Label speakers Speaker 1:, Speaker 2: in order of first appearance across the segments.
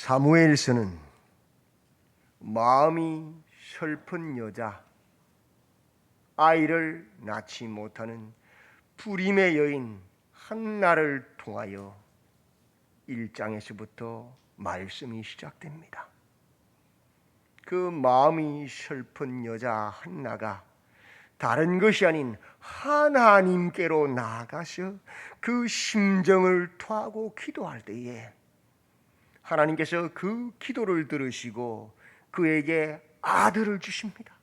Speaker 1: 사무엘서는 마음이 슬픈 여자, 아이를 낳지 못하는 불임의 여인 한나를 통하여 1장에서부터 말씀이 시작됩니다. 그 마음이 슬픈 여자 한나가 다른 것이 아닌 하나님께로 나아가서 그 심정을 토하고 기도할 때에 하나님께서 그 기도를 들으시고 그에게 아들을 주십니다.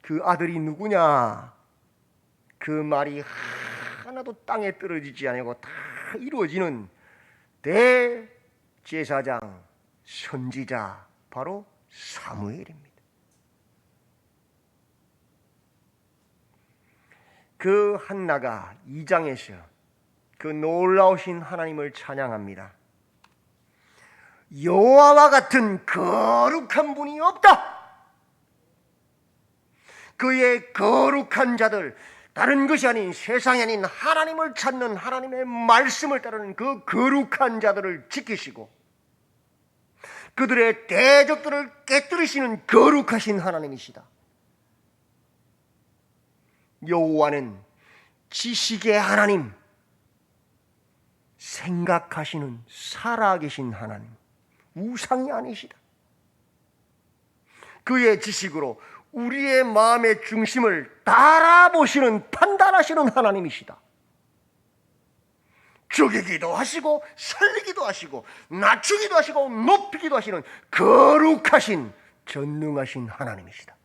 Speaker 1: 그 아들이 누구냐? 그 말이 하나도 땅에 떨어지지 않고 다 이루어지는 대제사장, 선지자, 바로 사무엘입니다. 그 한나가 2장에서 그 놀라우신 하나님을 찬양합니다. 여호와와 같은 거룩한 분이 없다. 그의 거룩한 자들, 다른 것이 아닌 세상이 아닌 하나님을 찾는 하나님의 말씀을 따르는 그 거룩한 자들을 지키시고 그들의 대적들을 깨뜨리시는 거룩하신 하나님이시다. 여호와는 지식의 하나님, 생각하시는 살아계신 하나님, 우상이 아니시다. 그의 지식으로 우리의 마음의 중심을 달아보시는, 판단하시는 하나님이시다. 죽이기도 하시고 살리기도 하시고 낮추기도 하시고 높이기도 하시는 거룩하신 전능하신 하나님이시다.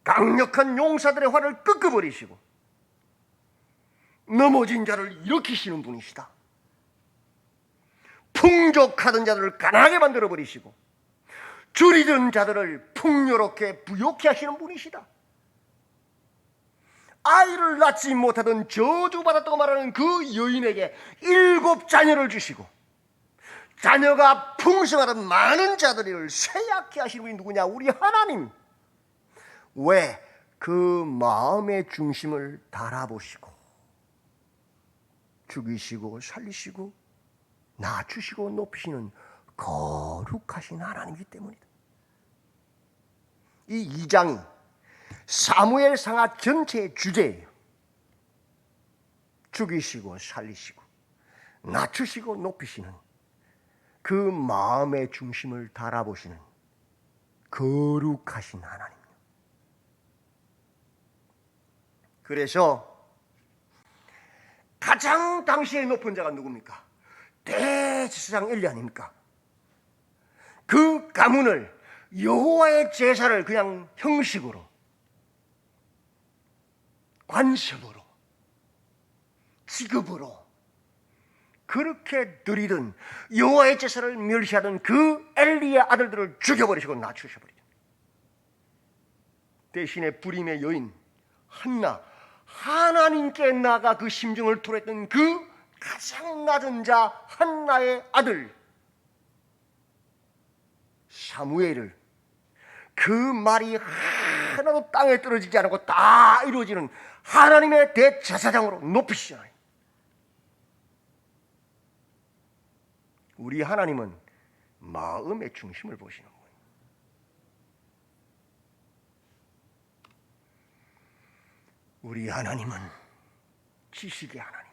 Speaker 1: 강력한 용사들의 활을 꺾어버리시고 넘어진 자를 일으키시는 분이시다. 풍족하던 자들을 가난하게 만들어버리시고 줄이던 자들을 풍요롭게 부욕케 하시는 분이시다. 아이를 낳지 못하던 저주받았다고 말하는 그 여인에게 7 자녀를 주시고 자녀가 풍성하던 많은 자들을 쇠약케 하시는 분이 누구냐? 우리 하나님. 왜? 그 마음의 중심을 달아보시고 죽이시고 살리시고 낮추시고 높이시는 거룩하신 하나님이기 때문이다. 이 2장이 사무엘 상하 전체의 주제예요. 죽이시고 살리시고 낮추시고 높이시는 그 마음의 중심을 달아보시는 거룩하신 하나님. 그래서 가장 당시에 높은 자가 누굽니까? 대제사장 엘리 아닙니까? 그 가문을 여호와의 제사를 그냥 형식으로, 관습으로, 지급으로 그렇게 드리던 여호와의 제사를 멸시하던 그 엘리의 아들들을 죽여버리시고 낮추셔버리죠. 대신에 불임의 여인 한나, 하나님께 나가 그 심정을 토로했던 그 가장 낮은 자 한나의 아들 사무엘을 그 말이 하나도 땅에 떨어지지 않고 다 이루어지는 하나님의 대제사장으로 높이시잖아요. 우리 하나님은 마음의 중심을 보시는 거예요. 우리 하나님은 지식의 하나님이다.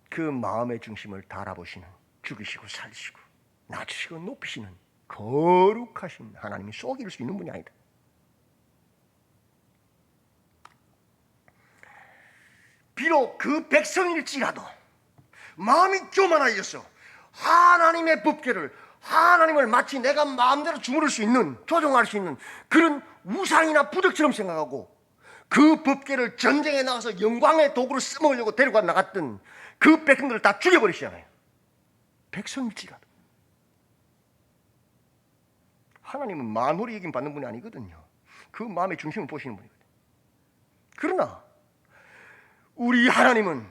Speaker 1: 그 마음의 중심을 달아보시는, 죽이시고 살리시고 낮추시고 높이시는 거룩하신 하나님이 속일 수 있는 분이 아니다. 비록 그 백성일지라도 마음이 교만하여서 하나님의 법궤를, 하나님을 마치 내가 마음대로 주무를 수 있는, 조종할 수 있는 그런 우상이나 부적처럼 생각하고 그 법궤를 전쟁에 나가서 영광의 도구를 써먹으려고 데리고 나갔던 그 백성들을 다 죽여버리시잖아요. 백성일지라도. 하나님은 만홀히 여김 받는 분이 아니거든요. 그 마음의 중심을 보시는 분이거든요. 그러나 우리 하나님은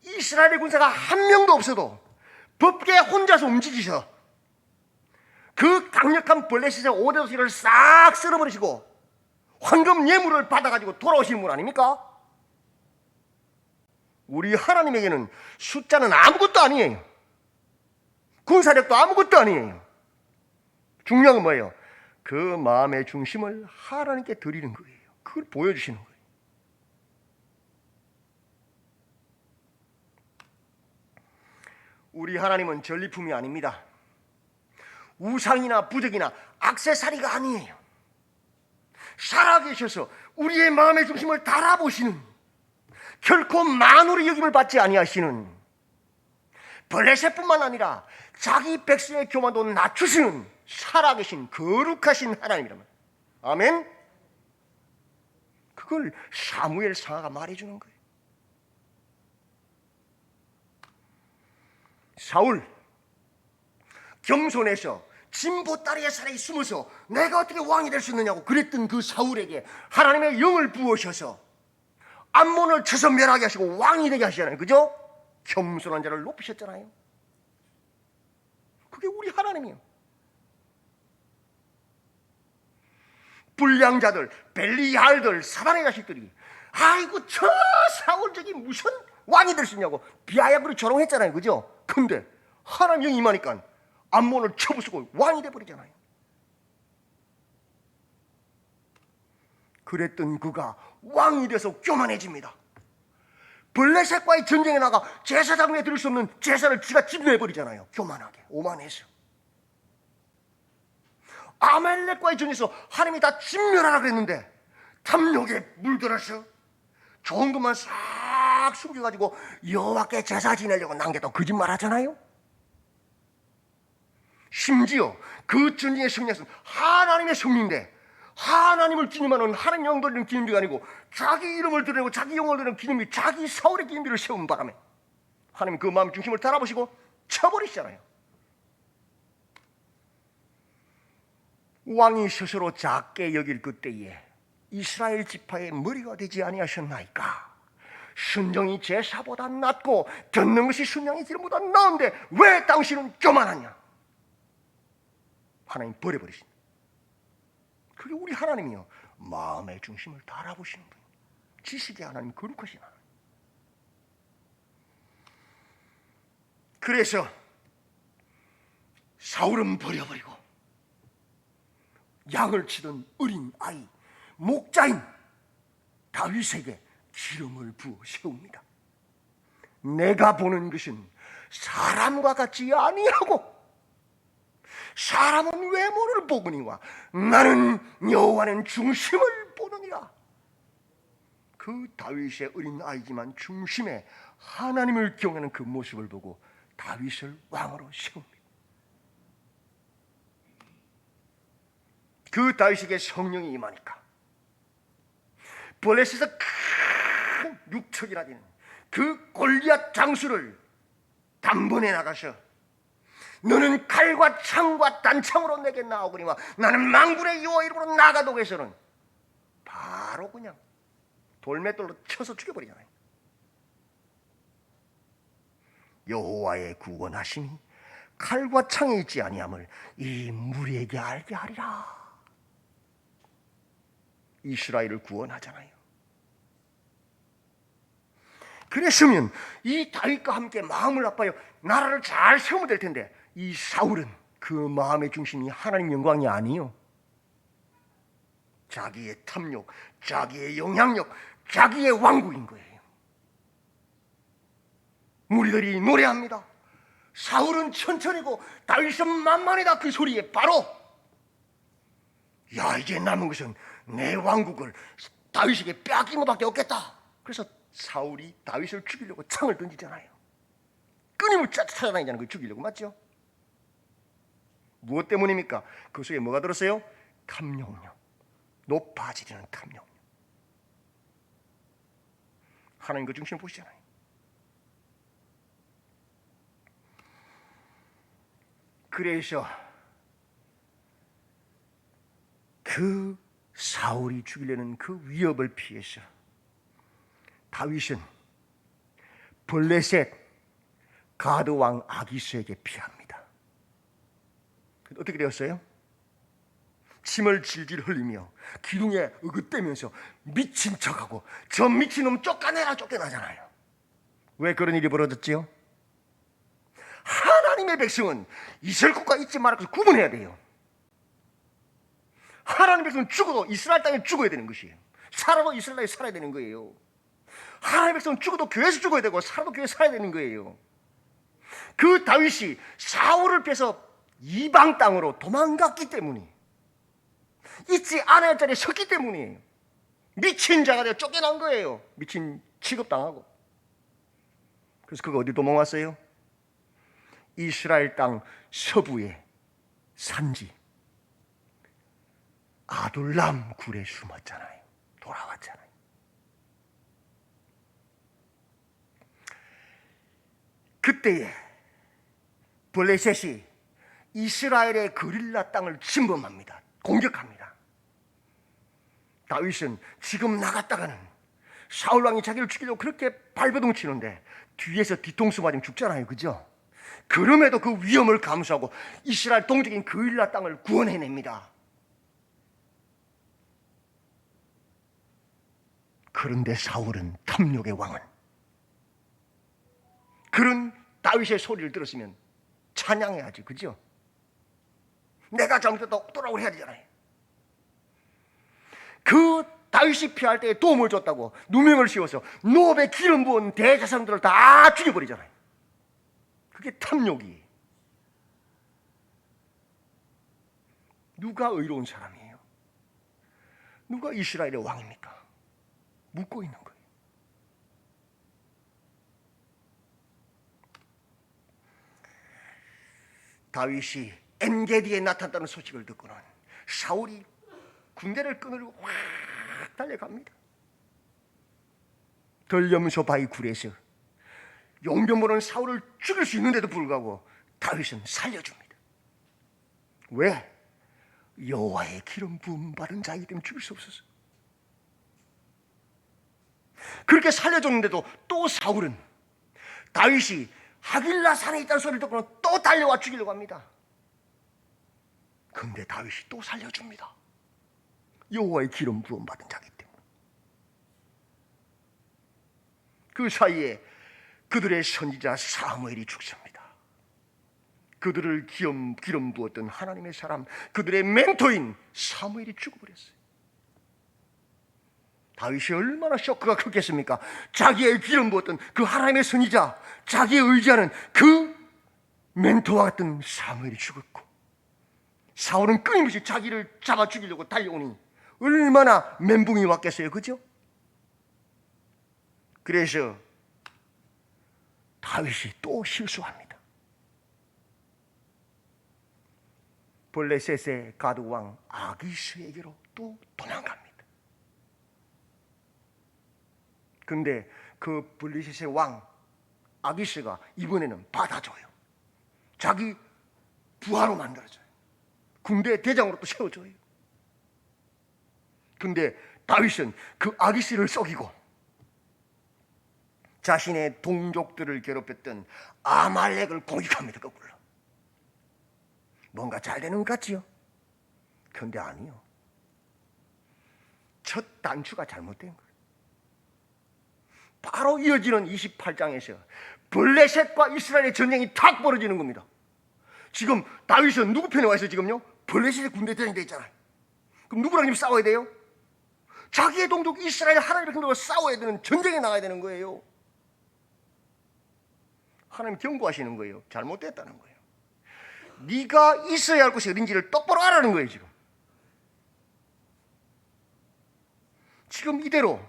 Speaker 1: 이스라엘의 군사가 한 명도 없어도 법궤 혼자서 움직이셔 그 강력한 블레셋의 5대 도시를 싹 쓸어버리시고 황금 예물을 받아가지고 돌아오시는 분 아닙니까? 우리 하나님에게는 숫자는 아무것도 아니에요. 군사력도 아무것도 아니에요. 중요한 건 뭐예요? 그 마음의 중심을 하나님께 드리는 거예요. 그걸 보여주시는 거예요. 우리 하나님은 전리품이 아닙니다. 우상이나 부적이나 액세서리가 아니에요. 살아계셔서 우리의 마음의 중심을 달아보시는, 결코 만우리 여김을 받지 아니하시는, 블레셋뿐만 아니라 자기 백성의 교만도 낮추시는 살아계신 거룩하신 하나님이라면, 아멘. 그걸 사무엘 상하가 말해주는 거예요. 사울 겸손해서 진보다리의 사이에 숨어서 내가 어떻게 왕이 될 수 있느냐고 그랬던 그 사울에게 하나님의 영을 부으셔서 암몬을 쳐서 멸하게 하시고 왕이 되게 하시잖아요. 그죠? 겸손한 자를 높이셨잖아요. 그게 우리 하나님이에요. 불량자들, 벨리알들, 사단의 자식들이 아이고 저 사울 저기 무슨 왕이 될 수 있냐고 비아야그로 조롱했잖아요. 그죠? 근데 하나님 영이 임하니까 암몬을 쳐부수고 왕이 돼버리잖아요. 그랬던 그가 왕이 돼서 교만해집니다. 블레셋과의 전쟁에 나가 제사장 위에 들을 수 없는 제사를 지가 집내버리잖아요. 교만하게, 오만해서. 아말렉과의 전에서 하나님이 다 진멸하라 그랬는데 탐욕에 물들어서 좋은 것만 싹 숨겨가지고 여호와께 제사 지내려고 남겨도 거짓말하잖아요. 심지어 그 전쟁의 승리는 하나님의 승리인데 하나님을 기념하는 하나님 영들은 기념비가 아니고 자기 이름을 드러내고 자기 영을 드러내는 기념비, 자기 사울의 기념비를 세운 바람에 하나님 그 마음의 중심을 달아보시고 쳐버리시잖아요. 왕이 스스로 작게 여길 그때에 이스라엘 지파의 머리가 되지 아니하셨나이까? 순종이 제사보다 낫고 듣는 것이 순양의 기름보다 나은데 왜 당신은 교만하냐? 하나님 버려버리신. 그게 우리 하나님이요, 마음의 중심을 달아보시는 분, 지식의 하나님, 거룩하신 하나님. 그래서 사울은 버려버리고 양을 치던 어린 아이, 목자인 다윗에게 기름을 부어 세웁니다. 내가 보는 것은 사람과 같지 아니하고 사람은 외모를 보거니와 나는 여호와는 중심을 보느니라. 그 다윗의 어린 아이지만 중심에 하나님을 경외하는 그 모습을 보고 다윗을 왕으로 세웁니다. 그 다윗에게 성령이 임하니까 블레셋에서 큰 6척이나 되는 그 골리앗 장수를 단번에 나가서 너는 칼과 창과 단창으로 내게 나오거니와 나는 만군의 여호와 이름으로 나가도에서는 바로 그냥 돌맷돌로 쳐서 죽여버리잖아요. 여호와의 구원하심이 칼과 창에 있지 아니함을 이 무리에게 알게 하리라. 이스라엘을 구원하잖아요. 그랬으면 이 다윗과 함께 마음을 아파요 나라를 잘 세우면 될 텐데 이 사울은 그 마음의 중심이 하나님 영광이 아니요, 자기의 탐욕, 자기의 영향력, 자기의 왕국인 거예요. 무리들이 노래합니다. 사울은 천천히고 다윗은 만만이다. 그 소리에 바로 야, 이제 남은 것은 내 왕국을 다윗에게 빼앗긴 것밖에 없겠다. 그래서 사울이 다윗을 죽이려고 창을 던지잖아요. 끊임없이 찾아다니잖아요. 그 죽이려고. 맞죠? 무엇 때문입니까? 그 속에 뭐가 들었어요? 탐욕력, 높아지려는 탐욕력. 하나님 그 중심을 보시잖아요. 그래서 그 사울이 죽이려는 그 위협을 피해서 다윗은 블레셋 가드 왕 아기스에게 피합니다. 어떻게 되었어요? 침을 질질 흘리며 기둥에 으긋대면서 미친 척하고 저 미친놈 쫓아내라 쫓겨나잖아요. 왜 그런 일이 벌어졌지요? 하나님의 백성은 이스라엘 국가 잊지 말아 구분해야 돼요. 하나님의 백성은 죽어도 이스라엘 땅에 죽어야 되는 것이에요. 살아도 이스라엘 땅에 살아야 되는 거예요. 하나님의 백성은 죽어도 교회에서 죽어야 되고 살아도 교회에서 살아야 되는 거예요. 그 다윗이 사울을 빼서 이방 땅으로 도망갔기 때문에, 잊지 않아야 할 자리에 섰기 때문이에요. 미친 자가 되어 쫓겨난 거예요. 미친 취급당하고. 그래서 그가 어디 도망왔어요? 이스라엘 땅 서부의 산지 아둘람 굴에 숨었잖아요. 돌아왔잖아요. 그때에 블레셋이 이스라엘의 거릴라 땅을 침범합니다. 공격합니다. 다윗은 지금 나갔다가는 사울 왕이 자기를 죽이려고 그렇게 발버둥 치는데 뒤에서 뒤통수 맞으면 죽잖아요. 그죠? 그럼에도 그 위험을 감수하고 이스라엘 동족인 거릴라 땅을 구원해냅니다. 그런데 사울은 탐욕의 왕은 그런 다윗의 소리를 들었으면 찬양해야지. 그죠? 내가 잘못했다 돌아오고 해야 되잖아요. 그 다윗이 피할 때 도움을 줬다고 누명을 씌워서 노업에 기름 부은 대제사장들을 다 죽여버리잖아요. 그게 탐욕이. 누가 의로운 사람이에요? 누가 이스라엘의 왕입니까? 묻고 있는 거예요. 다윗이 엔게디에 나타났다는 소식을 듣고는 사울이 군대를 끈으로 확 달려갑니다. 덜염소 바위 굴에서 용병보는 사울을 죽일 수 있는데도 불구하고 다윗은 살려줍니다. 왜? 여호와의 기름 부음 받은 자이기 때문에 죽일 수 없었어. 그렇게 살려줬는데도 또 사울은 다윗이 하길라 산에 있다는 소리를 듣고는 또 달려와 죽이려고 합니다. 근데 다윗이 또 살려줍니다. 여호와의 기름 부음 받은 자이기 때문에. 그 사이에 그들의 선지자 사무엘이 죽습니다. 그들을 기름 부었던 하나님의 사람, 그들의 멘토인 사무엘이 죽어버렸어요. 다윗이 얼마나 쇼크가 컸겠습니까? 자기의 기름 부었던 그 하나님의 선지자, 자기의 의지하는 그 멘토와 같은 사무엘이 죽었고, 사울은 끊임없이 자기를 잡아 죽이려고 달려오니 얼마나 멘붕이 왔겠어요. 그죠? 그래서 다윗이 또 실수합니다. 블레셋의 가드왕 아기스에게로 또 도망갑니다. 근데 그 블레셋의 왕 아기스가 이번에는 받아줘요. 자기 부하로 만들어줘요. 군대 대장으로 또 세워줘요. 근데 다윗은 그 아기스를 속이고 자신의 동족들을 괴롭혔던 아말렉을 공격합니다. 거꾸로. 뭔가 잘 되는 것 같지요? 그런데 아니요. 첫 단추가 잘못된 거예요. 바로 이어지는 28장에서 블레셋과 이스라엘의 전쟁이 탁 벌어지는 겁니다. 지금 다윗은 누구 편에 와 있어요? 지금요? 블레셋의 군대 대장이 돼 있잖아요. 그럼 누구랑 지금 싸워야 돼요? 자기의 동족 이스라엘 하나님의 백성들과 싸워야 되는, 전쟁에 나가야 되는 거예요. 하나님 경고하시는 거예요. 잘못됐다는 거예요. 네가 있어야 할 곳이 어딘지를 똑바로 알아는 거예요. 지금 이대로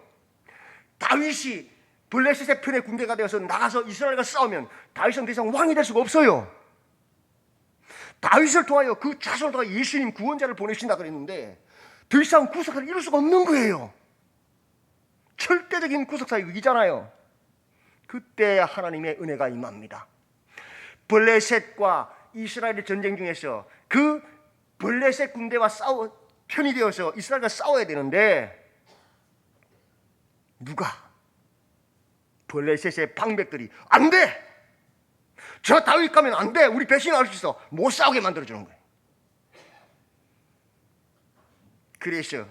Speaker 1: 다윗이 블레셋의 편의 군대가 되어서 나가서 이스라엘과 싸우면 다윗은 더 이상 왕이 될 수가 없어요. 다윗을 통하여 그 자손을 통하여 예수님 구원자를 보내신다 그랬는데 더 이상 구속사를 이룰 수가 없는 거예요. 절대적인 구속사의 위기잖아요. 그때 하나님의 은혜가 임합니다. 블레셋과 이스라엘의 전쟁 중에서 그 블레셋 군대와 편이 되어서 이스라엘과 싸워야 되는데 누가? 블레셋의 방백들이 안 돼! 저 다윗 가면 안 돼! 우리 배신할 수 있어! 못 싸우게 만들어주는 거예요. 그래서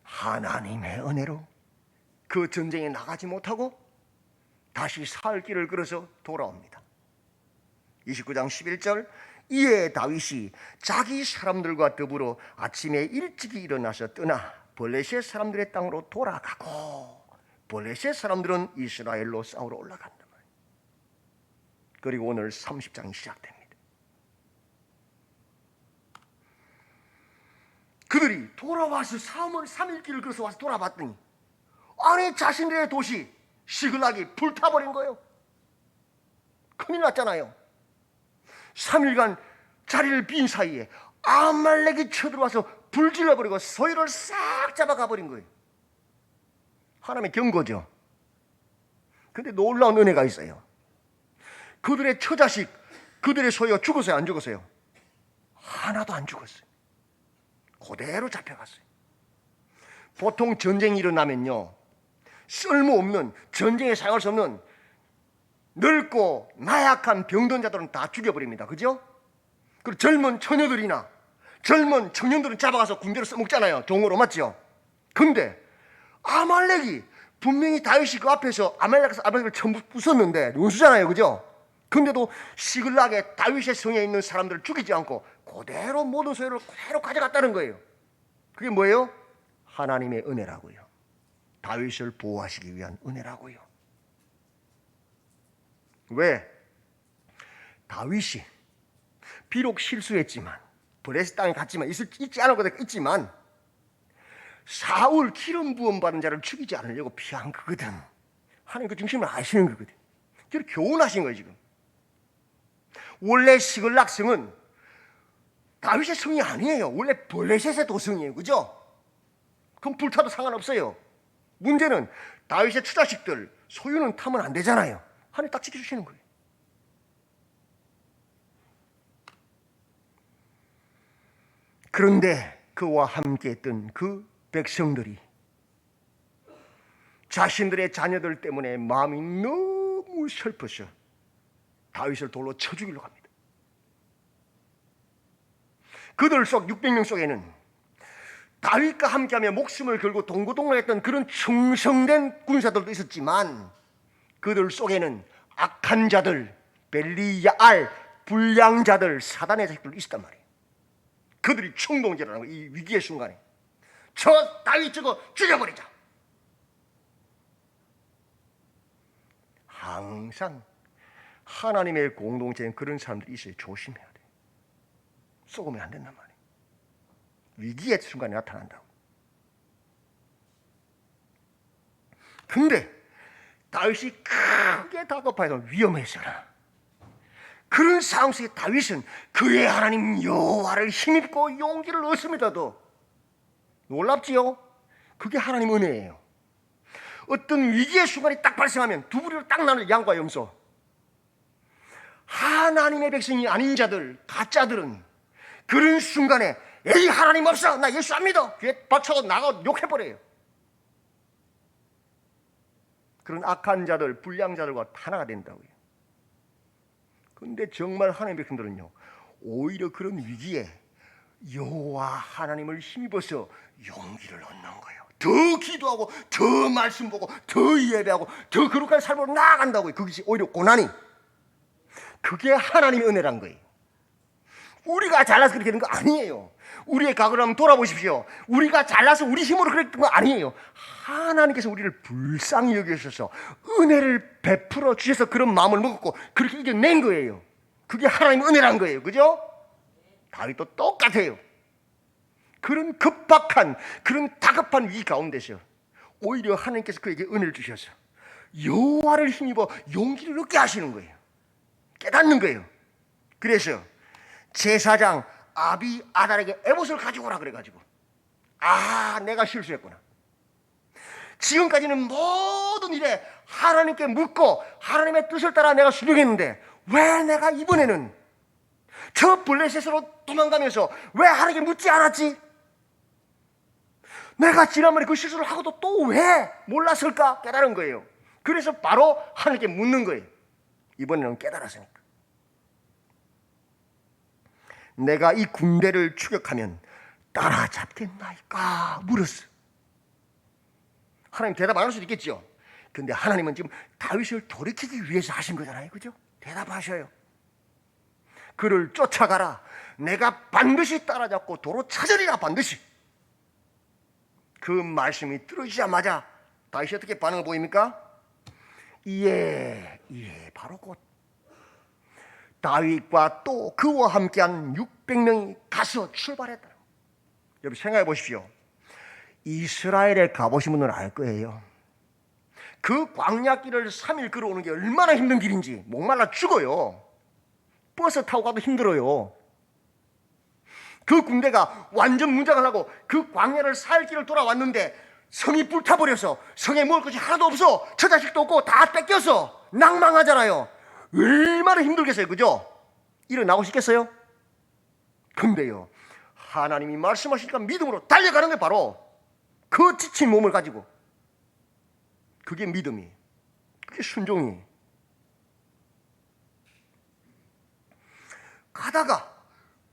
Speaker 1: 하나님의 은혜로 그 전쟁에 나가지 못하고 다시 사흘 길을 걸어서 돌아옵니다. 29장 11절, 이에 다윗이 자기 사람들과 더불어 아침에 일찍이 일어나서 떠나 블레셋 사람들의 땅으로 돌아가고, 블레셋 사람들은 이스라엘로 싸우러 올라간다 말이에요. 그리고 오늘 30장이 시작됩니다. 그들이 돌아와서 3일 길을 걸어서 와서 돌아봤더니 아니 자신들의 도시 시글락이 불타버린 거예요. 큰일 났잖아요. 3일간 자리를 빈 사이에 아말렉이 쳐들어와서 불질러버리고 소유를 싹 잡아가 버린 거예요. 하나님의 경고죠. 근데 놀라운 은혜가 있어요. 그들의 처자식, 그들의 소유가 죽었어요, 안 죽었어요? 하나도 안 죽었어요. 그대로 잡혀갔어요. 보통 전쟁이 일어나면요, 쓸모없는, 전쟁에 사용할 수 없는 늙고 나약한 병든 자들은 다 죽여버립니다. 그죠? 그리고 젊은 처녀들이나 젊은 청년들은 잡아가서 군대로 써먹잖아요. 종으로, 맞죠? 근데 아말렉이 분명히 다윗이 그 앞에서 아말렉을 전부 부쉈는데 원수잖아요. 그죠? 근데도 시글락에 다윗의 성에 있는 사람들을 죽이지 않고 그대로 모든 소유를 그대로 가져갔다는 거예요. 그게 뭐예요? 하나님의 은혜라고요. 다윗을 보호하시기 위한 은혜라고요. 왜? 다윗이 비록 실수했지만, 블레셋 땅에 갔지만, 있지 않을 것도 있지만, 사울 기름 부음 받은 자를 죽이지 않으려고 피한 거거든. 하나님 그 중심을 아시는 거거든. 그렇게 교훈하신 거예요 지금. 원래 시글락 성은 다윗의 성이 아니에요. 원래 블레셋의 도성이에요. 그죠? 그럼 불타도 상관없어요. 문제는 다윗의 처자식들 소유는 타면 안 되잖아요. 하나님 딱 지켜주시는 거예요. 그런데 그와 함께 했던 그 백성들이 자신들의 자녀들 때문에 마음이 너무 슬퍼서 다윗을 돌로 쳐 죽이려고 합니다. 그들 속 600명 속에는 다윗과 함께하며 목숨을 걸고 동고동락했던 그런 충성된 군사들도 있었지만, 그들 속에는 악한 자들, 벨리야알, 불량자들, 사단의 자식들도 있었단 말이에요. 그들이 충동질하는 거예요. 이 위기의 순간에 저 다윗 저거 죽여버리자. 항상 하나님의 공동체엔 그런 사람들이 있어요. 조심해야 돼요. 쏘으면 안 된단 말이에요. 위기의 순간에 나타난다고. 근데 다윗이 크게 다급해서 위험해서라. 그런 상황 속에 다윗은 그의 하나님 여호와를 힘입고 용기를 얻습니다도. 놀랍지요? 그게 하나님 은혜예요. 어떤 위기의 순간이 딱 발생하면 두 부류로 딱 나눌 양과 염소. 하나님의 백성이 아닌 자들, 가짜들은 그런 순간에 에이 하나님 없어, 나 예수 안 믿어, 귀에 박차고 나가 욕해버려요. 그런 악한 자들, 불량자들과 하나가 된다고요. 그런데 정말 하나님의 백성들은요, 오히려 그런 위기에 여호와 하나님을 힘입어서 용기를 얻는 거예요. 더 기도하고 더 말씀 보고 더 예배하고 더 거룩한 삶으로 나아간다고요. 그것이 오히려 고난이, 그게 하나님의 은혜란 거예요. 우리가 잘나서 그렇게 된 거 아니에요. 우리의 과거를 한번 돌아보십시오. 우리가 잘나서 우리 힘으로 그랬던 거 아니에요. 하나님께서 우리를 불쌍히 여기셔서 은혜를 베풀어 주셔서 그런 마음을 먹었고 그렇게 이겨낸 거예요. 그게 하나님의 은혜란 거예요. 그죠? 다윗도 똑같아요. 그런 급박한, 그런 다급한 위기 가운데서 오히려 하나님께서 그에게 은혜를 주셔서 여호와를 힘입어 용기를 얻게 하시는 거예요. 깨닫는 거예요. 그래서 제사장 아비아달에게 에봇을 가지고 오라 그래가지고, 아 내가 실수했구나. 지금까지는 모든 일에 하나님께 묻고 하나님의 뜻을 따라 내가 순종했는데 왜 내가 이번에는 저 블레셋으로 도망가면서 왜 하나님께 묻지 않았지? 내가 지난번에 그 실수를 하고도 또 왜 몰랐을까? 깨달은 거예요. 그래서 바로 하나님께 묻는 거예요. 이번에는 깨달았으니까. 내가 이 군대를 추격하면 따라잡겠나이까? 물었어. 하나님 대답 안 할 수도 있겠죠. 근데 하나님은 지금 다윗을 돌이키기 위해서 하신 거잖아요. 그죠? 대답하셔요. 그를 쫓아가라. 내가 반드시 따라잡고 도로 찾으리라. 반드시. 그 말씀이 들어지자마자 다윗이 어떻게 반응을 보입니까? 예, 바로 곧 다윗과 또 그와 함께한 600명이 가서 출발했다. 여러분 생각해 보십시오. 이스라엘에 가보신 분은 알 거예요. 그 광야길을 3일 걸어오는 게 얼마나 힘든 길인지. 목말라 죽어요. 버스 타고 가도 힘들어요. 그 군대가 완전 무장을 하고 그 광야를 4일길을 돌아왔는데 성이 불타버려서 성에 먹을 것이 하나도 없어. 처자식도 없고 다 뺏겨서 낭망하잖아요. 얼마나 힘들겠어요. 그죠? 일어나고 싶겠어요? 근데요, 하나님이 말씀하시니까 믿음으로 달려가는 게 바로 그 지친 몸을 가지고. 그게 믿음이, 그게 순종이. 가다가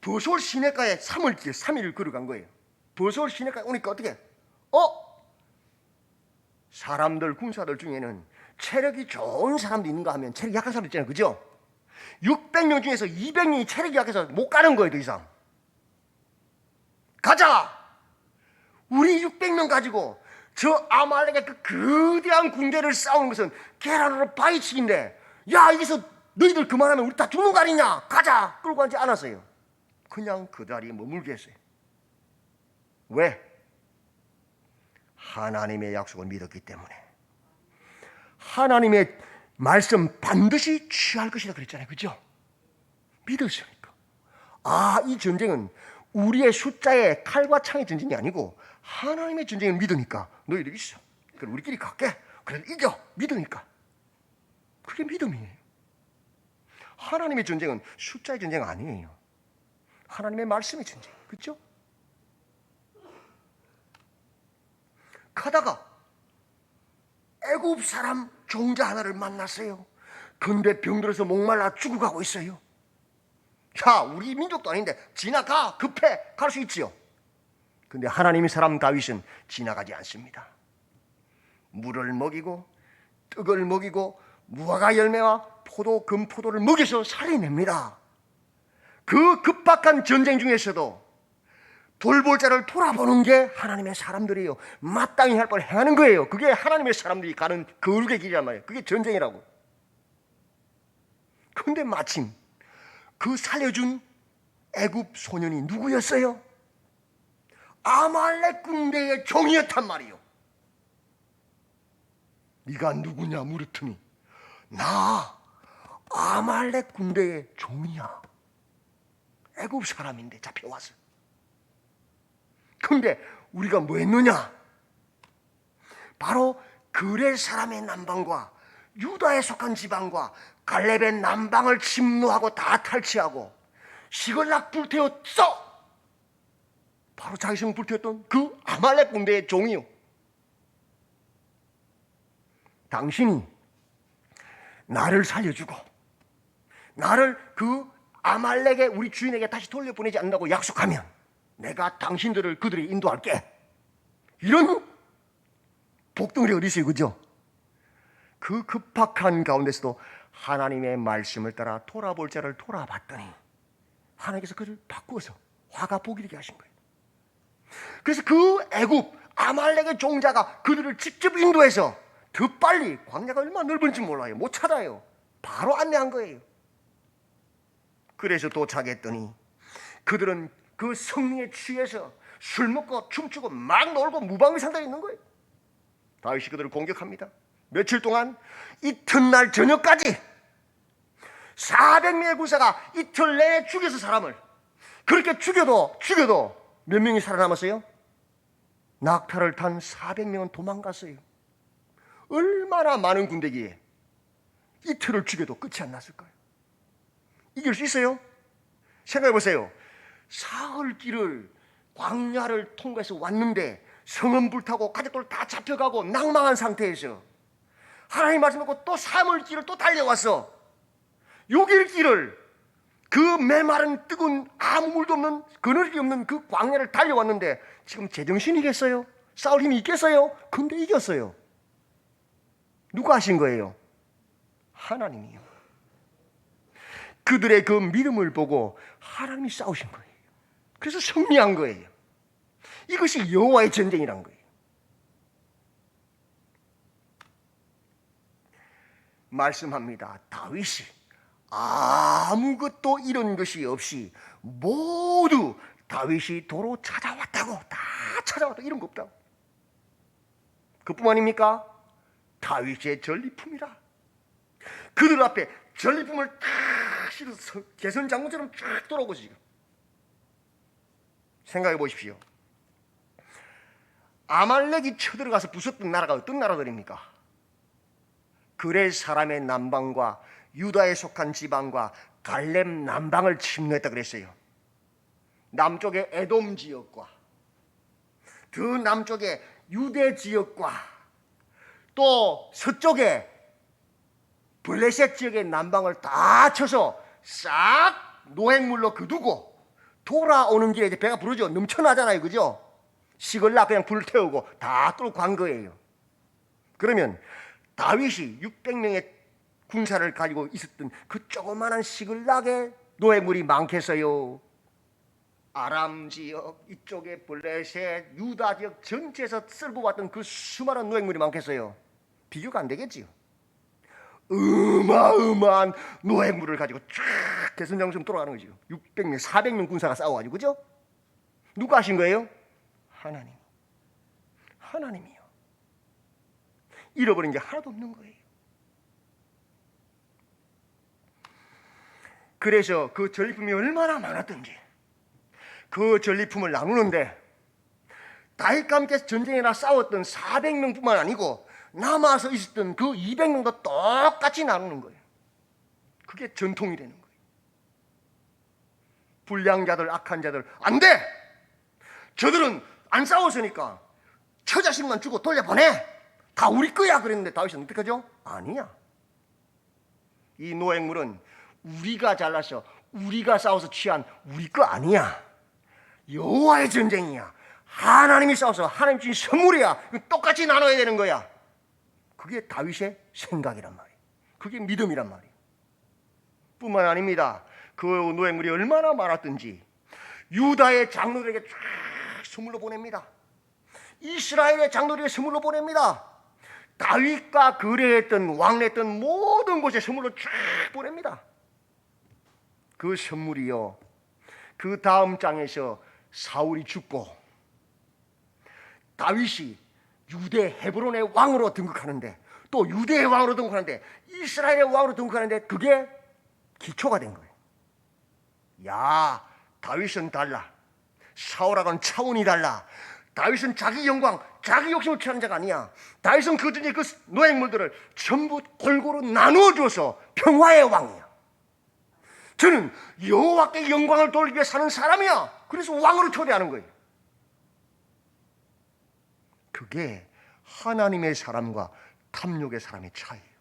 Speaker 1: 버솔 시내가에 3일을 걸어간 거예요. 버솔 시내가에 오니까 어떻게? 사람들, 군사들 중에는 체력이 좋은 사람도 있는가 하면 체력이 약한 사람도 있잖아요. 그죠? 600명 중에서 200명이 체력이 약해서 못 가는 거예요. 더 이상. 가자! 우리 600명 가지고 저 아말렉의 그 거대한 군대를 싸우는 것은 계란으로 바위치기인데, 야, 여기서 너희들 그만하면 우리 다 죽는 거 아니냐? 가자! 끌고 가지 않았어요. 그냥 그 자리에 머물게 했어요. 왜? 하나님의 약속을 믿었기 때문에. 하나님의 말씀 반드시 취할 것이라 그랬잖아요. 그죠? 믿었으니까. 이 전쟁은 우리의 숫자의 칼과 창의 전쟁이 아니고 하나님의 전쟁을 믿으니까 너희들 있어. 그럼 우리끼리 갈게. 그래 이겨. 믿으니까. 그게 믿음이에요. 하나님의 전쟁은 숫자의 전쟁 아니에요. 하나님의 말씀의 전쟁. 그렇죠? 가다가 애굽 사람 종자 하나를 만났어요. 근데 병들어서 목말라 죽어가고 있어요. 자, 우리 민족도 아닌데 지나가. 급해. 갈 수 있지요. 근데 하나님의 사람 다윗은 지나가지 않습니다. 물을 먹이고 떡을 먹이고 무화과 열매와 금포도를 먹여서 살려냅니다. 그 급박한 전쟁 중에서도 돌볼 자를 돌아보는 게 하나님의 사람들이에요. 마땅히 할 걸 행하는 거예요. 그게 하나님의 사람들이 가는 거룩의 길이란 말이에요. 그게 전쟁이라고. 그런데 마침 그 살려준 애굽 소년이 누구였어요? 아말렉 군대의 종이었단 말이에요. 네가 누구냐 물었더니 나 아말렉 군대의 종이야. 애굽 사람인데 잡혀왔어. 그런데 우리가 뭐 했느냐? 바로 그레 사람의 남방과 유다에 속한 지방과 갈렙의 남방을 침노하고 다 탈취하고 시글락 불태웠어. 바로 자기 성 불태웠던 그 아말렉 군대의 종이요. 당신이 나를 살려주고 나를 그 아말렉의 우리 주인에게 다시 돌려보내지 않는다고 약속하면 내가 당신들을 그들이 인도할게. 이런 복덩이리 어디 있어요. 그죠? 그 급박한 가운데서도 하나님의 말씀을 따라 돌아볼 자를 돌아봤더니 하나님께서 그를 바꾸어서 화가 복이 되게 하신 거예요. 그래서 그 애굽 아말렉의 종자가 그들을 직접 인도해서 더 빨리, 광야가 얼마나 넓은지 몰라요. 못 찾아요. 바로 안내한 거예요. 그래서 도착했더니 그들은 그 성령에 취해서 술 먹고 춤추고 막 놀고 무방비 상태에 있는 거예요. 다윗이 그들을 공격합니다. 며칠 동안 이튿날 저녁까지 400명의 군사가 이틀 내내 죽여서 사람을 그렇게 죽여도 몇 명이 살아남았어요? 낙타를 탄 400명은 도망갔어요. 얼마나 많은 군대기에 이틀을 죽여도 끝이 안 났을 거예요. 이길 수 있어요? 생각해 보세요. 사흘 길을 광야를 통과해서 왔는데 성은 불타고 가족들 다 잡혀가고 낭망한 상태에서 하나님 말씀 듣고 또 3일 길을 또 달려왔어. 6일 길을 그 메마른 뜨거운 아무 물도 없는 그늘이 없는 그 광야를 달려왔는데 지금 제정신이겠어요? 싸울 힘이 있겠어요? 근데 이겼어요. 누가 하신 거예요? 하나님이요. 그들의 그 믿음을 보고 하나님이 싸우신 거예요. 그래서 승리한 거예요. 이것이 여호와의 전쟁이란 거예요. 말씀합니다. 다윗이 아무것도 잃은 것이 없이 모두 다윗이 도로 찾아왔다고. 다 찾아왔다. 이런 거 없다고. 그뿐만입니까? 다윗의 전리품이라. 그들 앞에 전리품을 탁 실어서 개선 장군처럼 쫙 돌아오고 지금. 생각해 보십시오. 아말렉이 쳐들어가서 부쉈던 나라가 어떤 나라들입니까? 그레 사람의 남방과 유다에 속한 지방과 갈렙 남방을 침노했다 그랬어요. 남쪽의 에돔 지역과 더 남쪽의 유대 지역과 또 서쪽의 블레셋 지역의 남방을 다 쳐서 싹 노획물로 거두고 돌아오는 길에 이제 배가 부르죠. 넘쳐나잖아요. 그죠? 시글락 그냥 불 태우고 다 뚫고 간 거예요. 그러면 다윗이 600명의 군사를 가지고 있었던 그 조그마한 시글락에 노획물이 많겠어요? 아람 지역, 이쪽에 블레셋, 유다 지역 전체에서 쓸고 왔던 그 수많은 노획물이 많겠어요? 비교가 안 되겠지요. 어마어마한 노획물을 가지고 쫙 개선장처럼 돌아가는 거죠. 600명, 400명 군사가 싸워가지고. 그죠? 누가 하신 거예요? 하나님. 하나님이요. 잃어버린 게 하나도 없는 거예요. 그래서 그 전리품이 얼마나 많았던지 그 전리품을 나누는데 다윗과 함께 전쟁에 나 싸웠던 400명뿐만 아니고 남아서 있었던 그 200명도 똑같이 나누는 거예요. 그게 전통이 되는 거예요. 불량자들, 악한 자들 안 돼! 저들은 안 싸웠으니까 처자식만 주고 돌려보내! 다 우리 거야! 그랬는데 다윗은 어떻게 하죠? 아니야. 이 노획물은 우리가 잘라서 우리가 싸워서 취한 우리 거 아니야. 여호와의 전쟁이야. 하나님이 싸워서 하나님 주신 선물이야. 똑같이 나눠야 되는 거야. 그게 다윗의 생각이란 말이에요. 그게 믿음이란 말이에요. 뿐만 아닙니다. 그 노획물이 얼마나 많았던지 유다의 장로들에게 쫙 선물로 보냅니다. 이스라엘의 장로들에게 선물로 보냅니다. 다윗과 거래했던 왕래했던 모든 곳에 선물로 쫙 보냅니다. 그 선물이요, 그 다음 장에서 사울이 죽고 다윗이 유대 헤브론의 왕으로 등극하는데, 또 유대의 왕으로 등극하는데, 이스라엘의 왕으로 등극하는데, 그게 기초가 된 거예요. 야, 다윗은 달라. 사울하고는 차원이 달라. 다윗은 자기 영광, 자기 욕심을 취하는 자가 아니야. 다윗은 그 중에 그 노획물들을 전부 골고루 나누어 줘서 평화의 왕이야. 저는 여호와께 영광을 돌리기 위해 사는 사람이야. 그래서 왕으로 초대하는 거예요. 그게 하나님의 사람과 탐욕의 사람의 차이예요.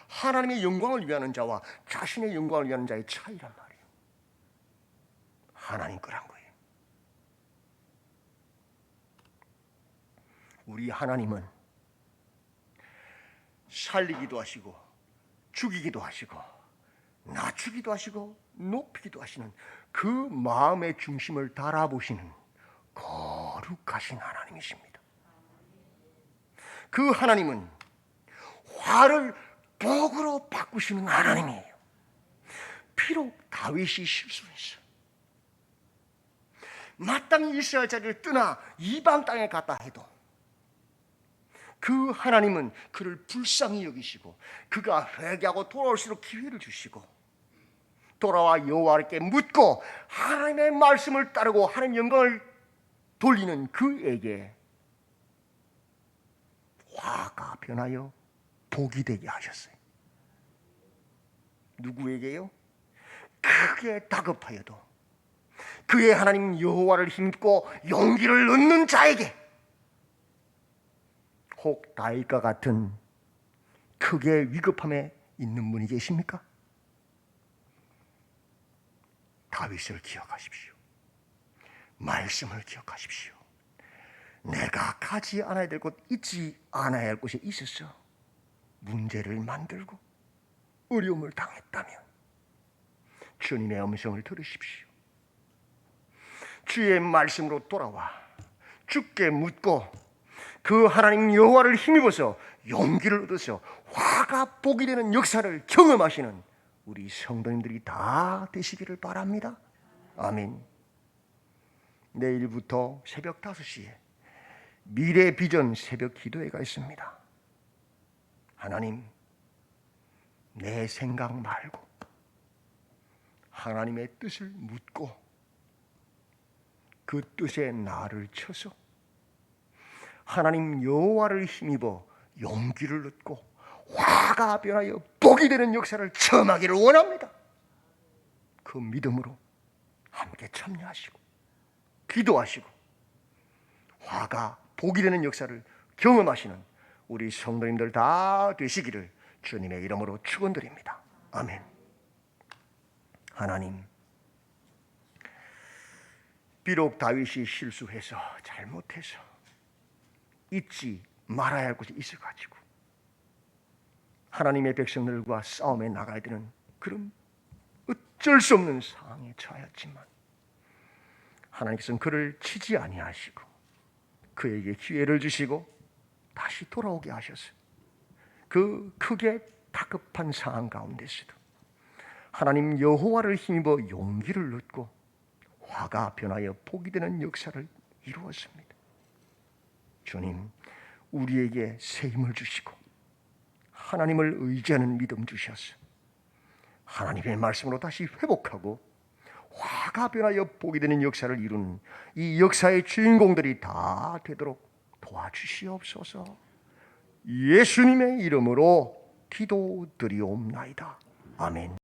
Speaker 1: 하나님의 영광을 위하는 자와 자신의 영광을 위하는 자의 차이란 말이에요. 하나님 거란 거예요. 우리 하나님은 살리기도 하시고 죽이기도 하시고 낮추기도 하시고 높이기도 하시는 그 마음의 중심을 달아보시는 거룩하신 하나님이십니다. 그 하나님은 화를 복으로 바꾸시는 하나님이에요. 비록 다윗이 실수했어요. 마땅히 이스라엘 자리를 떠나 이방 땅에 갔다 해도 그 하나님은 그를 불쌍히 여기시고 그가 회개하고 돌아올수록 기회를 주시고 돌아와 여호와께 묻고 하나님의 말씀을 따르고 하나님의 영광을 돌리는 그에게 화가 변하여 복이 되게 하셨어요. 누구에게요? 크게 다급하여도 그의 하나님 여호와를 힘입고 용기를 얻는 자에게, 혹 다윗과 같은 크게 위급함에 있는 분이 계십니까? 다윗을 기억하십시오. 말씀을 기억하십시오. 내가 가지 않아야 될 곳, 잊지 않아야 할 곳에 있었어. 문제를 만들고 어려움을 당했다면 주님의 음성을 들으십시오. 주의 말씀으로 돌아와 주께 묻고 그 하나님 여호와를 힘입어서 용기를 얻어서 화가 복이 되는 역사를 경험하시는 우리 성도님들이 다 되시기를 바랍니다. 아멘. 내일부터 새벽 5시에 미래 비전 새벽 기도회가 있습니다. 하나님, 내 생각 말고 하나님의 뜻을 묻고 그 뜻에 나를 쳐서 하나님 여호와를 힘입어 용기를 얻고 화가 변하여 복이 되는 역사를 체험하기를 원합니다. 그 믿음으로 함께 참여하시고 기도하시고 화가 복이 되는 역사를 경험하시는 우리 성도님들 다 되시기를 주님의 이름으로 축원드립니다. 아멘. 하나님, 비록 다윗이 실수해서 잘못해서 잊지 말아야 할 것이 있어가지고 하나님의 백성들과 싸움에 나가야 되는 그런 어쩔 수 없는 상황에 처하였지만 하나님께서는 그를 치지 아니하시고 그에게 기회를 주시고 다시 돌아오게 하셔서 그 크게 다급한 상황 가운데서도 하나님 여호와를 힘입어 용기를 얻고 화가 변하여 복이 되는 역사를 이루었습니다. 주님, 우리에게 새 힘을 주시고 하나님을 의지하는 믿음 주셔서 하나님의 말씀으로 다시 회복하고 화가 변하여 복이 되는 역사를 이루는 이 역사의 주인공들이 다 되도록 도와주시옵소서. 예수님의 이름으로 기도드리옵나이다. 아멘.